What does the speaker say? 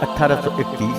1831